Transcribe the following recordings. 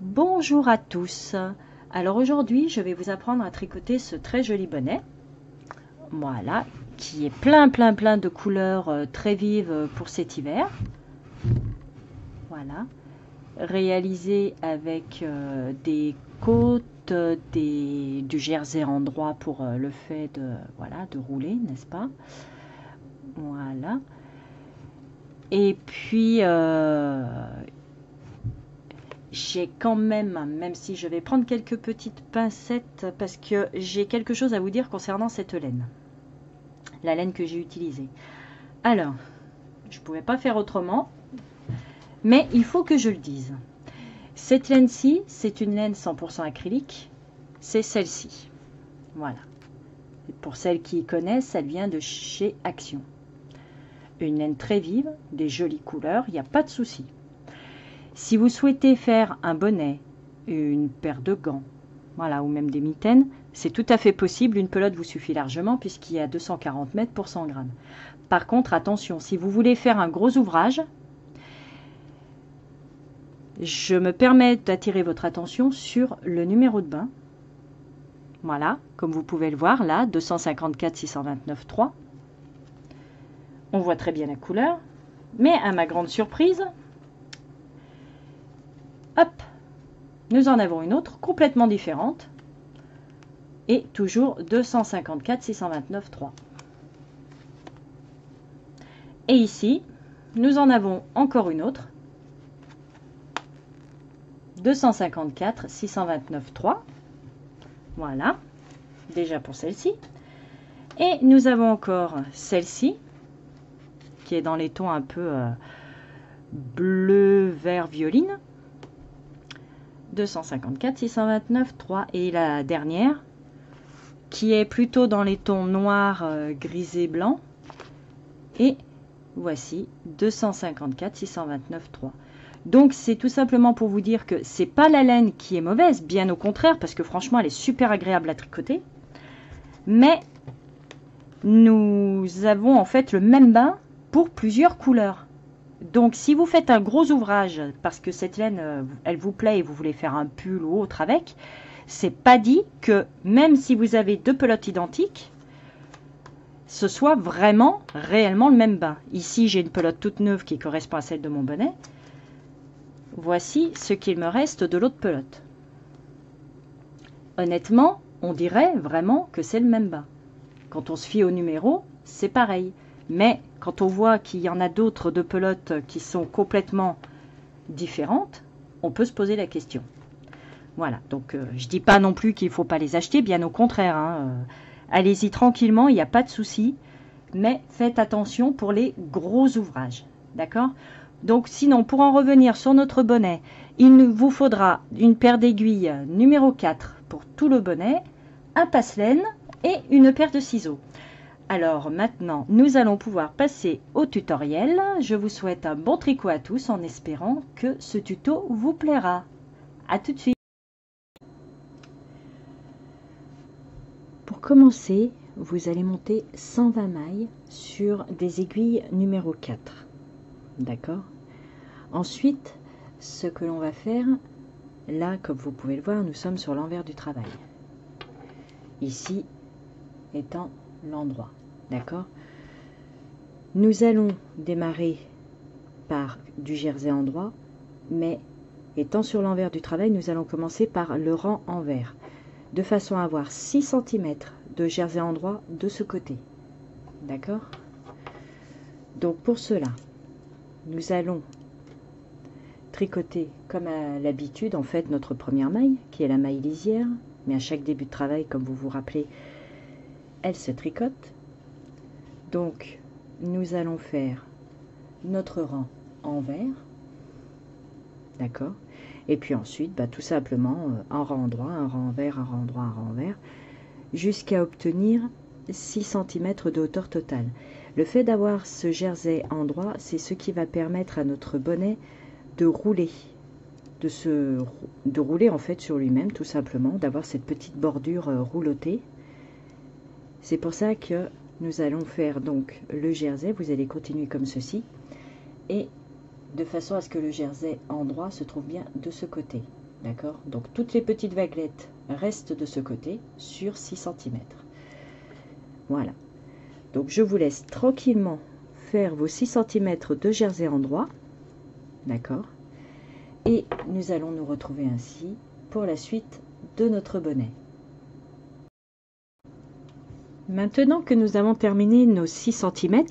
Bonjour à tous. Alors aujourd'hui, je vais vous apprendre à tricoter ce très joli bonnet. Voilà, qui est plein de couleurs très vives pour cet hiver. Voilà, réalisé avec des côtes, du jersey en droit pour le fait de rouler, n'est-ce pas? Voilà. Et puis j'ai quand même si je vais prendre quelques petites pincettes, parce que j'ai quelque chose à vous dire concernant cette laine. La laine que j'ai utilisée. Alors, je ne pouvais pas faire autrement, mais il faut que je le dise. Cette laine-ci, c'est une laine 100% acrylique. C'est celle-ci. Voilà. Pour celles qui connaissent, elle vient de chez Action. Une laine très vive, des jolies couleurs, il n'y a pas de souci. Si vous souhaitez faire un bonnet, une paire de gants, voilà, ou même des mitaines, c'est tout à fait possible. Une pelote vous suffit largement puisqu'il y a 240 mètres pour 100 grammes. Par contre, attention, si vous voulez faire un gros ouvrage, je me permets d'attirer votre attention sur le numéro de bain. Voilà, comme vous pouvez le voir là, 254 629 3. On voit très bien la couleur, mais à ma grande surprise, hop, nous en avons une autre complètement différente. Et toujours 254 629 3. Et ici, nous en avons encore une autre. 254 629 3. Voilà, déjà pour celle-ci. Et nous avons encore celle-ci, qui est dans les tons un peu bleu, vert, violine. 254 629 3. Et la dernière, qui est plutôt dans les tons noir, grisé, blanc. Et voici 254 629 3. Donc c'est tout simplement pour vous dire que c'est pas la laine qui est mauvaise, bien au contraire, parce que franchement elle est super agréable à tricoter. Mais nous avons en fait le même bain pour plusieurs couleurs. Donc si vous faites un gros ouvrage parce que cette laine elle vous plaît et vous voulez faire un pull ou autre avec, c'est pas dit que même si vous avez deux pelotes identiques, ce soit vraiment réellement le même bain. Ici j'ai une pelote toute neuve qui correspond à celle de mon bonnet. Voici ce qu'il me reste de l'autre pelote. Honnêtement, on dirait vraiment que c'est le même bain. Quand on se fie au numéro, c'est pareil. Mais quand on voit qu'il y en a d'autres de pelotes qui sont complètement différentes, on peut se poser la question. Voilà, donc je dis pas non plus qu'il ne faut pas les acheter, bien au contraire. Allez-y tranquillement, il n'y a pas de souci. Mais faites attention pour les gros ouvrages. D'accord ? Donc sinon, pour en revenir sur notre bonnet, il vous faudra une paire d'aiguilles numéro 4 pour tout le bonnet, un passe-laine et une paire de ciseaux. Alors maintenant, nous allons pouvoir passer au tutoriel. Je vous souhaite un bon tricot à tous en espérant que ce tuto vous plaira. A tout de suite. Pour commencer, vous allez monter 120 mailles sur des aiguilles numéro 4. D'accord ? Ensuite, ce que l'on va faire, là, comme vous pouvez le voir, nous sommes sur l'envers du travail. Ici étant l'endroit. D'accord ? Nous allons démarrer par du jersey en droit, mais étant sur l'envers du travail, nous allons commencer par le rang envers, de façon à avoir 6 cm de jersey en droit de ce côté. D'accord ? Donc pour cela, nous allons tricoter comme à l'habitude en fait notre première maille, qui est la maille lisière, mais à chaque début de travail, comme vous vous rappelez, elle se tricote. Donc nous allons faire notre rang envers, d'accord, et puis ensuite tout simplement un rang droit, un rang envers, un rang droit, un rang envers, jusqu'à obtenir 6 cm de hauteur totale. Le fait d'avoir ce jersey en droit, c'est ce qui va permettre à notre bonnet de rouler, de rouler en fait sur lui-même, tout simplement, d'avoir cette petite bordure roulottée. C'est pour ça que nous allons faire donc le jersey. Vous allez continuer comme ceci, et de façon à ce que le jersey en droit se trouve bien de ce côté. D'accord? Donc toutes les petites vaguelettes restent de ce côté sur 6 cm. Voilà. Donc je vous laisse tranquillement faire vos 6 cm de jersey endroit. D'accord? Et nous allons nous retrouver ainsi pour la suite de notre bonnet. Maintenant que nous avons terminé nos 6 cm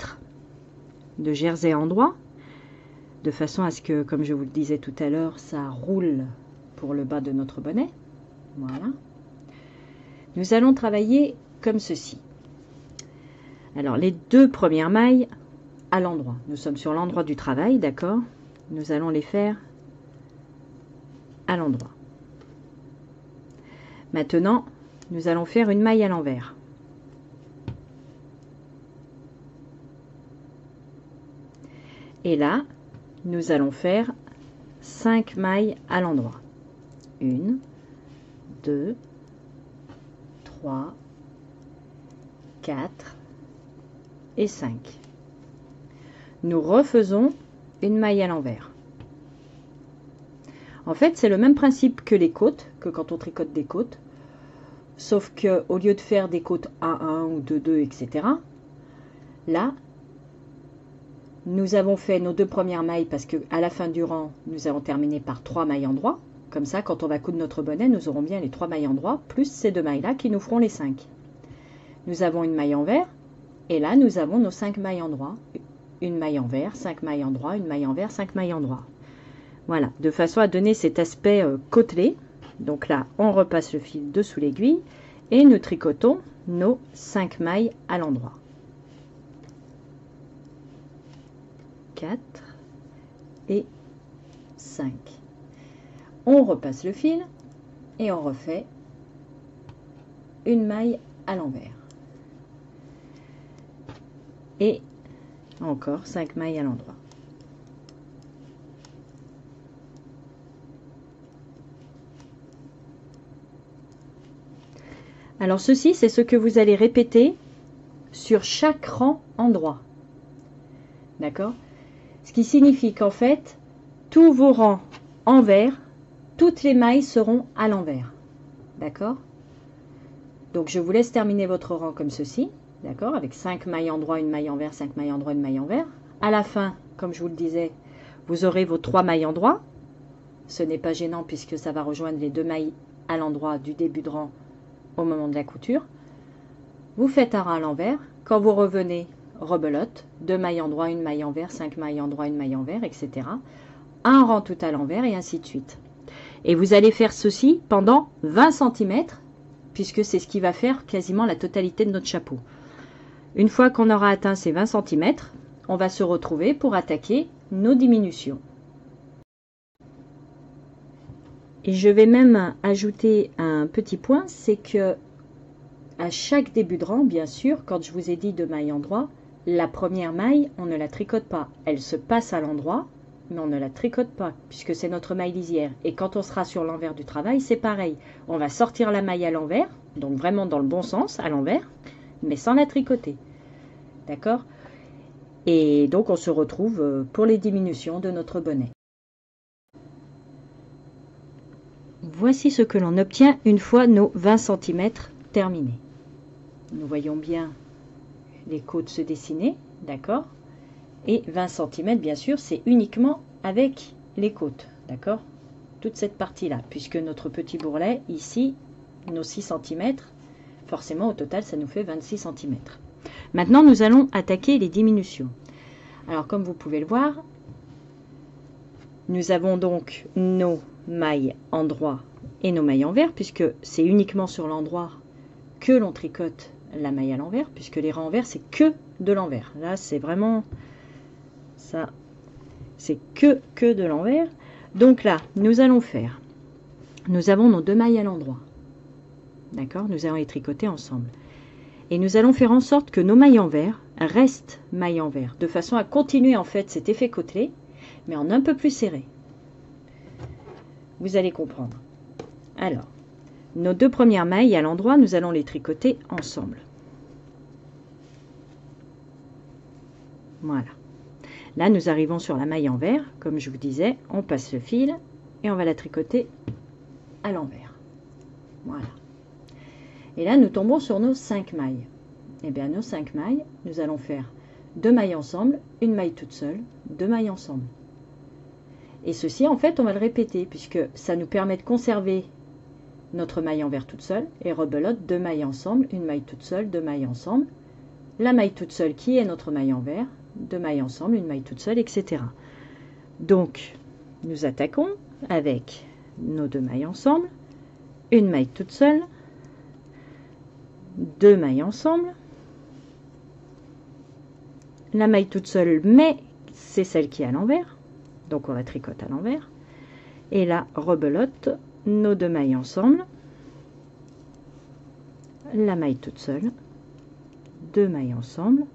de jersey endroit, de façon à ce que, comme je vous le disais tout à l'heure, ça roule pour le bas de notre bonnet. Voilà. Nous allons travailler comme ceci. Alors, les deux premières mailles à l'endroit. Nous sommes sur l'endroit du travail, d'accord? Nous allons les faire à l'endroit. Maintenant, nous allons faire une maille à l'envers. Et là, nous allons faire 5 mailles à l'endroit. 1, 2, 3, 4 et 5. Nous refaisons une maille à l'envers. En fait, c'est le même principe que les côtes, que quand on tricote des côtes, sauf que au lieu de faire des côtes 1-1 ou 2-2, etc., là, nous avons fait nos deux premières mailles parce qu'à la fin du rang, nous avons terminé par 3 mailles endroit. Comme ça, quand on va coudre notre bonnet, nous aurons bien les 3 mailles endroit, plus ces deux mailles-là qui nous feront les 5. Nous avons une maille envers, et là, nous avons nos 5 mailles endroit. Une maille envers, 5 mailles endroit, une maille envers, 5 mailles endroit. Voilà, de façon à donner cet aspect côtelé. Donc là, on repasse le fil dessous l'aiguille, et nous tricotons nos 5 mailles à l'endroit. 4 et 5. On repasse le fil et on refait une maille à l'envers. Et encore 5 mailles à l'endroit. Alors ceci, c'est ce que vous allez répéter sur chaque rang endroit. D'accord? Ce qui signifie qu'en fait, tous vos rangs envers, toutes les mailles seront à l'envers. D'accord? Donc je vous laisse terminer votre rang comme ceci. D'accord? Avec 5 mailles endroit, une maille envers, 5 mailles endroit, une maille envers. À la fin, comme je vous le disais, vous aurez vos 3 mailles endroit. Ce n'est pas gênant puisque ça va rejoindre les 2 mailles à l'endroit du début de rang au moment de la couture. Vous faites un rang à l'envers. Quand vous revenez, rebelote, 2 mailles endroit, une maille envers, 5 mailles endroit, une maille envers, etc. Un rang tout à l'envers et ainsi de suite. Et vous allez faire ceci pendant 20 cm, puisque c'est ce qui va faire quasiment la totalité de notre chapeau. Une fois qu'on aura atteint ces 20 cm, on va se retrouver pour attaquer nos diminutions. Et je vais même ajouter un petit point, c'est que à chaque début de rang, bien sûr, quand je vous ai dit 2 mailles endroit, la première maille, on ne la tricote pas. Elle se passe à l'endroit, mais on ne la tricote pas, puisque c'est notre maille lisière. Et quand on sera sur l'envers du travail, c'est pareil. On va sortir la maille à l'envers, donc vraiment dans le bon sens, à l'envers, mais sans la tricoter. D'accord? Et donc on se retrouve pour les diminutions de notre bonnet. Voici ce que l'on obtient une fois nos 20 cm terminés. Nous voyons bien les côtes se dessiner, d'accord? Et 20 cm, bien sûr, c'est uniquement avec les côtes, d'accord? Toute cette partie-là, puisque notre petit bourrelet, ici, nos 6 cm, forcément, au total, ça nous fait 26 cm. Maintenant, nous allons attaquer les diminutions. Alors, comme vous pouvez le voir, nous avons donc nos mailles endroit et nos mailles envers, puisque c'est uniquement sur l'endroit que l'on tricote la maille à l'envers, puisque les rangs envers, c'est que de l'envers. Là, c'est vraiment ça, c'est que de l'envers. Donc là, nous allons faire, nous avons nos 2 mailles à l'endroit, d'accord? Nous allons les tricoter ensemble. Et nous allons faire en sorte que nos mailles envers restent mailles envers, de façon à continuer en fait cet effet côtelé, mais en un peu plus serré. Vous allez comprendre. Alors, nos 2 premières mailles à l'endroit, nous allons les tricoter ensemble. Voilà. Là, nous arrivons sur la maille envers. Comme je vous disais, on passe le fil et on va la tricoter à l'envers. Voilà. Et là, nous tombons sur nos 5 mailles. Et bien, nos 5 mailles, nous allons faire 2 mailles ensemble, une maille toute seule, 2 mailles ensemble. Et ceci, en fait, on va le répéter, puisque ça nous permet de conserver notre maille envers toute seule, et rebelote 2 mailles ensemble, une maille toute seule, 2 mailles ensemble, la maille toute seule qui est notre maille envers, 2 mailles ensemble, une maille toute seule, etc. Donc, nous attaquons avec nos 2 mailles ensemble, une maille toute seule, 2 mailles ensemble, la maille toute seule, mais c'est celle qui est à l'envers, donc on la tricote à l'envers, et là, rebelote nos 2 mailles ensemble, la maille toute seule, 2 mailles ensemble,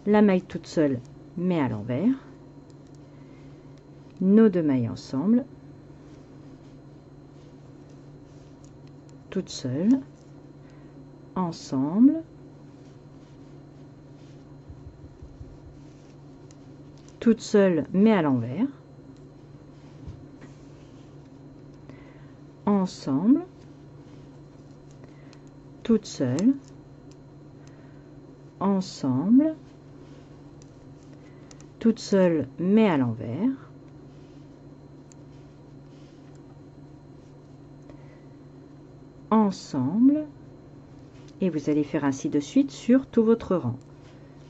la maille toute seule, mais à l'envers, nos 2 mailles ensemble, toute seule, ensemble, toute seule mais à l'envers, ensemble, toute seule, ensemble, toute seule mais à l'envers, ensemble, et vous allez faire ainsi de suite sur tout votre rang.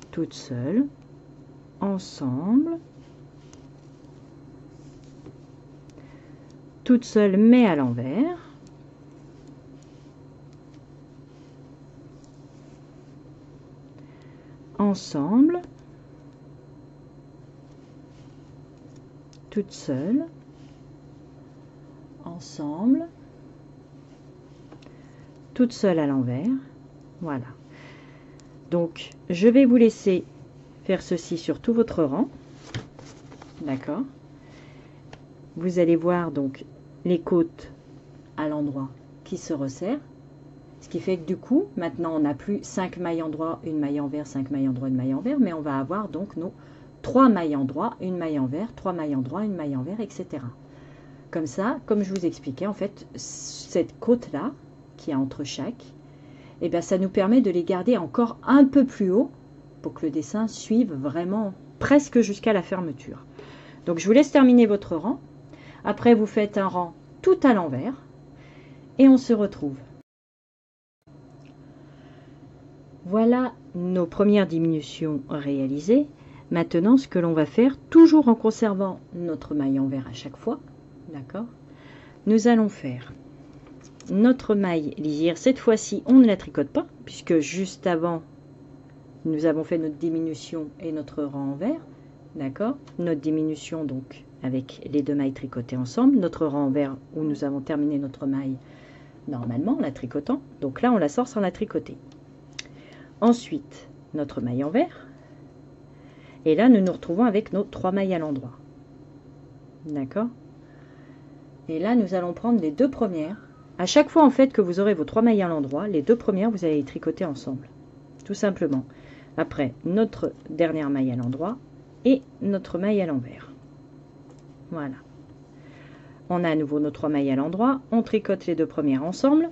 Toute seule, ensemble, toute seule mais à l'envers, ensemble, toute seule, ensemble, toute seule à l'envers. Voilà. Donc, je vais vous laisser faire ceci sur tout votre rang. D'accord. Vous allez voir donc les côtes à l'endroit qui se resserrent. Ce qui fait que du coup, maintenant, on n'a plus 5 mailles endroit, une maille envers, 5 mailles endroit, une maille envers, mais on va avoir donc nos 3 mailles endroit, une maille envers, 3 mailles endroit, une maille envers, etc. Comme ça, comme je vous expliquais, en fait, cette côte-là, qui est entre chaque, et bien ça nous permet de les garder encore un peu plus haut pour que le dessin suive vraiment presque jusqu'à la fermeture. Donc je vous laisse terminer votre rang. Après vous faites un rang tout à l'envers et on se retrouve. Voilà nos premières diminutions réalisées. Maintenant ce que l'on va faire, toujours en conservant notre maille envers à chaque fois, d'accord, nous allons faire notre maille lisière. Cette fois-ci, on ne la tricote pas, puisque juste avant, nous avons fait notre diminution et notre rang envers. D'accord. Notre diminution, donc, avec les 2 mailles tricotées ensemble. Notre rang envers, où nous avons terminé notre maille, normalement, en la tricotant. Donc là, on la sort sans la tricoter. Ensuite, notre maille envers. Et là, nous nous retrouvons avec nos 3 mailles à l'endroit. D'accord. Et là, nous allons prendre les 2 premières. À chaque fois en fait que vous aurez vos 3 mailles à l'endroit, les 2 premières, vous allez les tricoter ensemble. Tout simplement. Après, notre dernière maille à l'endroit et notre maille à l'envers. Voilà. On a à nouveau nos 3 mailles à l'endroit. On tricote les 2 premières ensemble.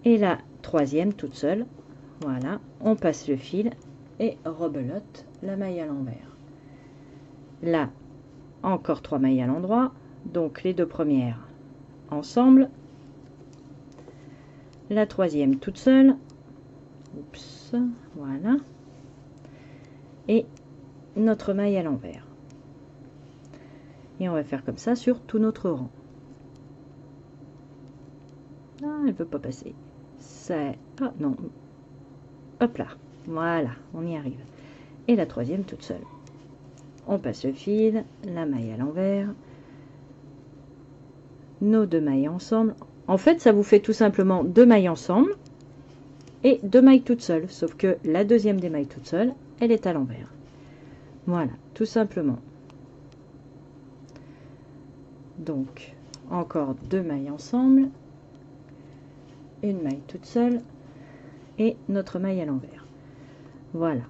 Et la troisième toute seule. Voilà. On passe le fil et rebelote la maille à l'envers. Là, encore 3 mailles à l'endroit. Donc les 2 premières ensemble, la troisième toute seule, oups, voilà, et notre maille à l'envers. Et on va faire comme ça sur tout notre rang. Ah, elle ne peut pas passer. C'est, ah non, hop là, voilà, on y arrive. Et la troisième toute seule. On passe le fil, la maille à l'envers, nos 2 mailles ensemble. En fait, ça vous fait tout simplement 2 mailles ensemble et 2 mailles toutes seules, sauf que la deuxième des mailles toute seule, elle est à l'envers. Voilà, tout simplement. Donc, encore 2 mailles ensemble, une maille toute seule et notre maille à l'envers. Voilà.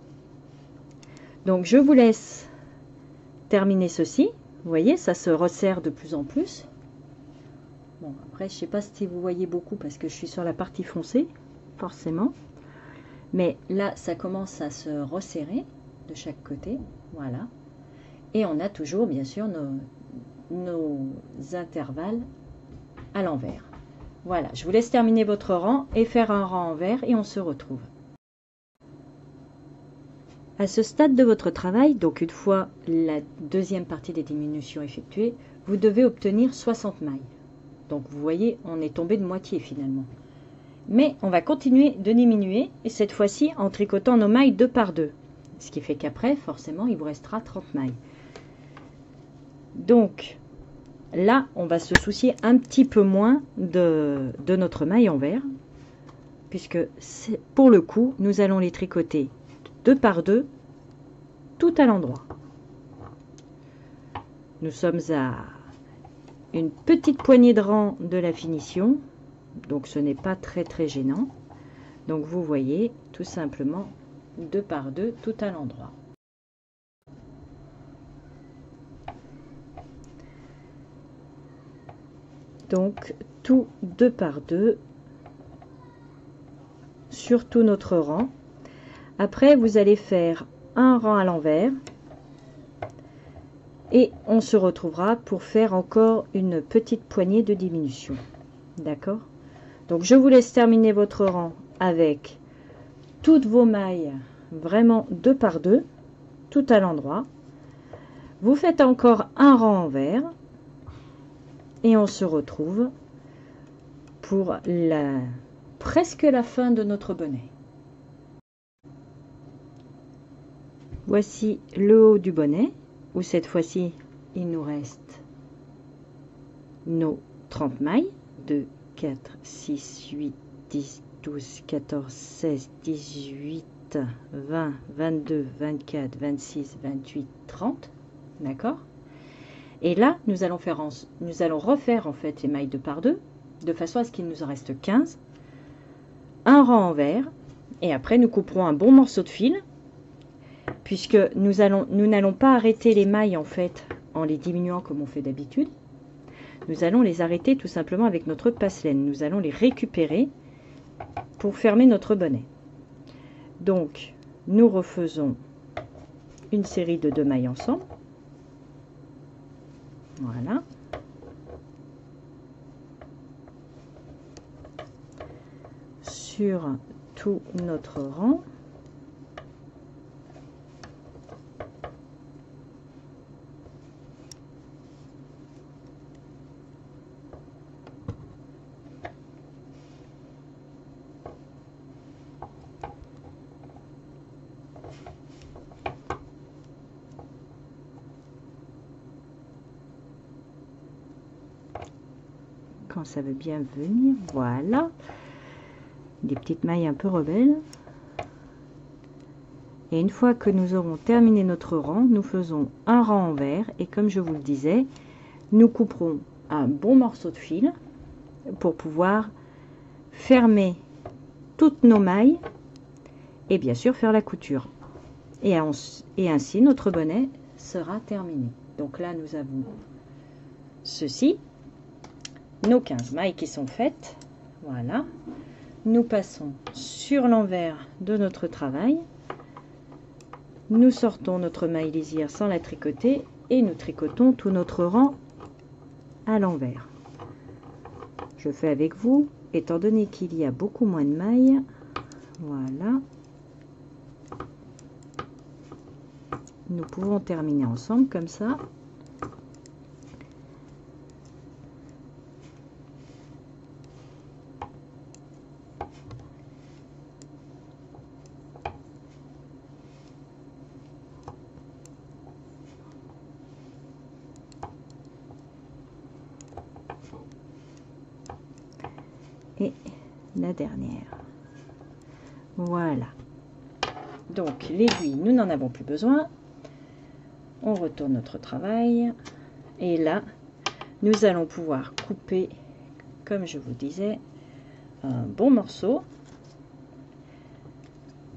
Donc, je vous laisse terminer ceci. Vous voyez, ça se resserre de plus en plus. Bon, après, je sais pas si vous voyez beaucoup parce que je suis sur la partie foncée, forcément. Mais là, ça commence à se resserrer de chaque côté. Voilà. Et on a toujours, bien sûr, nos intervalles à l'envers. Voilà, je vous laisse terminer votre rang et faire un rang envers et on se retrouve. À ce stade de votre travail, donc une fois la deuxième partie des diminutions effectuées, vous devez obtenir 60 mailles. Donc vous voyez, on est tombé de moitié finalement. Mais on va continuer de diminuer, et cette fois-ci en tricotant nos mailles 2 par 2. Ce qui fait qu'après, forcément, il vous restera 30 mailles. Donc là, on va se soucier un petit peu moins de notre maille envers, puisque pour le coup, nous allons les tricoter 2 par 2, tout à l'endroit. Nous sommes à une petite poignée de rang de la finition, donc ce n'est pas très gênant. Donc vous voyez tout simplement 2 par 2 tout à l'endroit. Donc tout 2 par 2 sur tout notre rang. Après vous allez faire un rang à l'envers et on se retrouvera pour faire encore une petite poignée de diminution. D'accord? Donc je vous laisse terminer votre rang avec toutes vos mailles vraiment 2 par 2 tout à l'endroit. Vous faites encore un rang envers et on se retrouve pour presque la fin de notre bonnet. Voici le haut du bonnet, où cette fois-ci il nous reste nos 30 mailles, 2, 4, 6, 8, 10, 12, 14, 16, 18, 20, 22, 24, 26, 28, 30, d'accord? Et là, nous allons refaire en fait les mailles 2 par 2, de façon à ce qu'il nous en reste 15, un rang envers, et après nous couperons un bon morceau de fil, puisque nous n'allons pas arrêter les mailles en fait en les diminuant comme on fait d'habitude. Nous allons les arrêter tout simplement avec notre passe-laine. Nous allons les récupérer pour fermer notre bonnet. Donc, nous refaisons une série de 2 mailles ensemble. Voilà. Sur tout notre rang. Quand ça veut bien venir, voilà, des petites mailles un peu rebelles. Et une fois que nous aurons terminé notre rang, nous faisons un rang envers et comme je vous le disais, nous couperons un bon morceau de fil pour pouvoir fermer toutes nos mailles et bien sûr faire la couture. Et ainsi notre bonnet sera terminé. Donc là nous avons ceci, nos 15 mailles qui sont faites. Voilà, nous passons sur l'envers de notre travail, nous sortons notre maille lisière sans la tricoter et nous tricotons tout notre rang à l'envers. Je fais avec vous, étant donné qu'il y a beaucoup moins de mailles. Voilà, nous pouvons terminer ensemble comme ça. Et la dernière. Voilà. Donc l'aiguille, nous n'en avons plus besoin. On retourne notre travail. Et là, nous allons pouvoir couper, comme je vous disais, un bon morceau.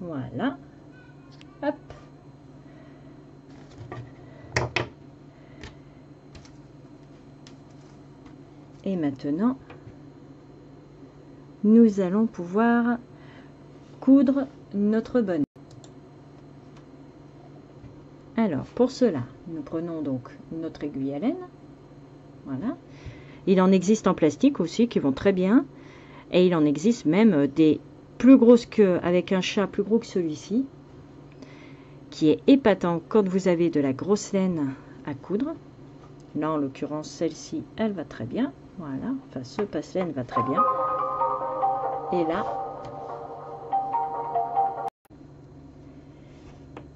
Voilà. Hop. Et maintenant, nous allons pouvoir coudre notre bonnet. Alors, pour cela, nous prenons donc notre aiguille à laine. Voilà. Il en existe en plastique aussi qui vont très bien. Et il en existe même des plus grosses avec un chat plus gros que celui-ci, qui est épatant quand vous avez de la grosse laine à coudre. Là, en l'occurrence, celle-ci, elle va très bien. Voilà. Enfin, ce passe-laine va très bien.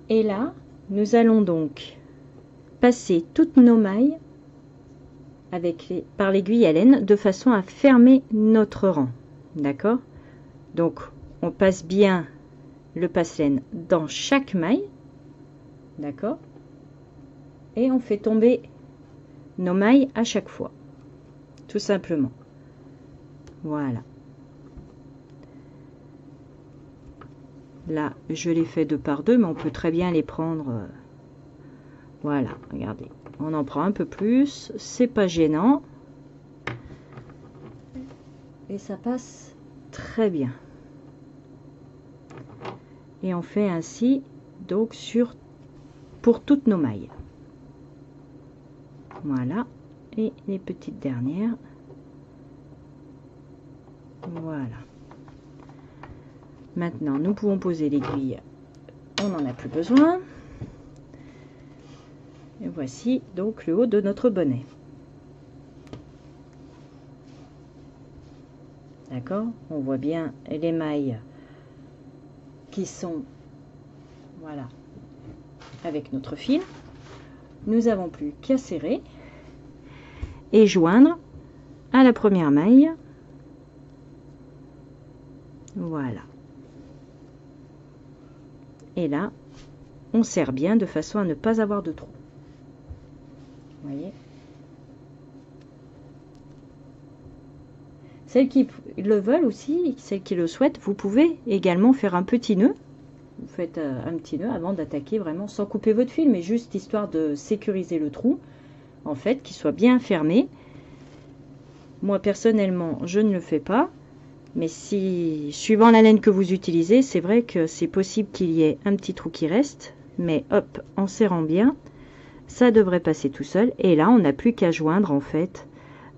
Et là, nous allons donc passer toutes nos mailles par l'aiguille à laine de façon à fermer notre rang. D'accord? Donc, on passe bien le passe-laine dans chaque maille. D'accord? Et on fait tomber nos mailles à chaque fois. Tout simplement. Voilà. Là, je les fais 2 par 2, mais on peut très bien les prendre. Voilà, regardez. On en prend un peu plus. C'est pas gênant. Et ça passe très bien. Et on fait ainsi, donc, pour toutes nos mailles. Voilà. Et les petites dernières. Voilà. Maintenant, nous pouvons poser l'aiguille. On n'en a plus besoin. Et voici donc le haut de notre bonnet. D'accord? On voit bien les mailles qui sont, voilà, avec notre fil. Nous n'avons plus qu'à serrer et joindre à la première maille. Voilà. Et là, on serre bien de façon à ne pas avoir de trou. Vous voyez? Celles qui le veulent aussi, celles qui le souhaitent, vous pouvez également faire un petit nœud. Vous faites un petit nœud avant d'attaquer vraiment sans couper votre fil, mais juste histoire de sécuriser le trou, en fait, qu'il soit bien fermé. Moi, personnellement, je ne le fais pas. Mais si, suivant la laine que vous utilisez, c'est vrai que c'est possible qu'il y ait un petit trou qui reste. Mais hop, en serrant bien, ça devrait passer tout seul. Et là, on n'a plus qu'à joindre, en fait,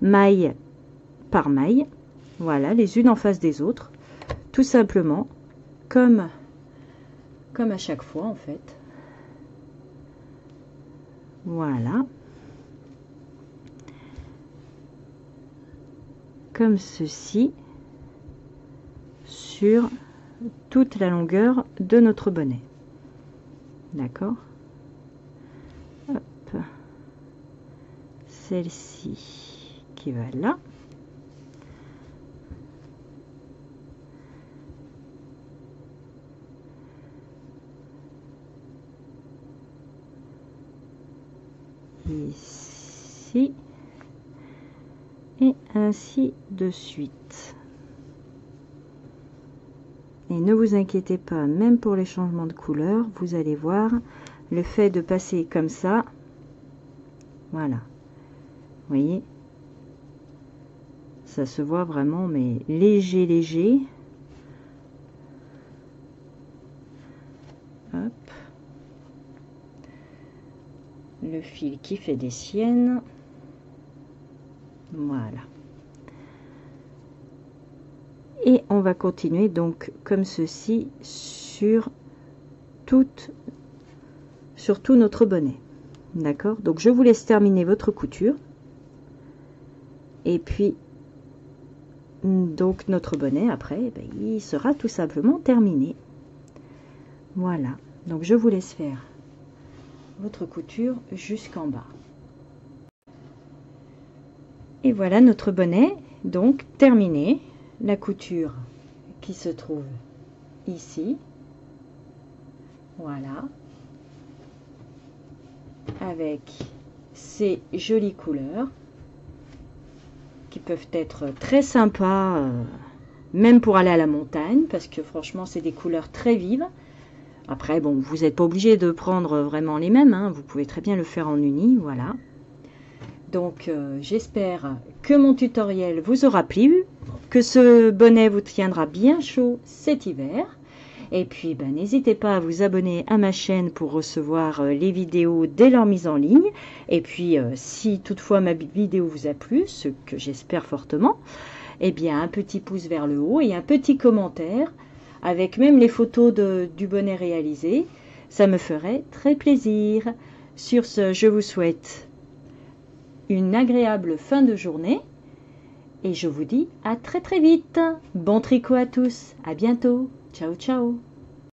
maille par maille. Voilà, les unes en face des autres. Tout simplement, comme à chaque fois, en fait. Voilà. Comme ceci. Sur toute la longueur de notre bonnet. D'accord? Hop. Celle-ci qui va là. Ici. Et ainsi de suite. Et ne vous inquiétez pas, même pour les changements de couleur, vous allez voir, le fait de passer comme ça, voilà, vous voyez, ça se voit vraiment, mais léger, léger. Hop. Le fil qui fait des siennes. Voilà. Et on va continuer donc comme ceci sur tout notre bonnet. D'accord? Donc je vous laisse terminer votre couture. Et puis, donc notre bonnet, après, ben, il sera tout simplement terminé. Voilà. Donc je vous laisse faire votre couture jusqu'en bas. Et voilà notre bonnet, donc terminé. La couture qui se trouve ici, voilà, avec ces jolies couleurs qui peuvent être très sympas, même pour aller à la montagne, parce que franchement c'est des couleurs très vives. Après bon, vous n'êtes pas obligé de prendre vraiment les mêmes, hein, vous pouvez très bien le faire en uni, voilà. Donc j'espère que mon tutoriel vous aura plu, que ce bonnet vous tiendra bien chaud cet hiver. Et puis n'hésitez pas à vous abonner à ma chaîne pour recevoir les vidéos dès leur mise en ligne. Et puis si toutefois ma vidéo vous a plu, ce que j'espère fortement, eh bien un petit pouce vers le haut et un petit commentaire avec même les photos du bonnet réalisé. Ça me ferait très plaisir. Sur ce, je vous souhaite une agréable fin de journée et je vous dis à très très vite. Bon tricot à tous, à bientôt. Ciao ciao.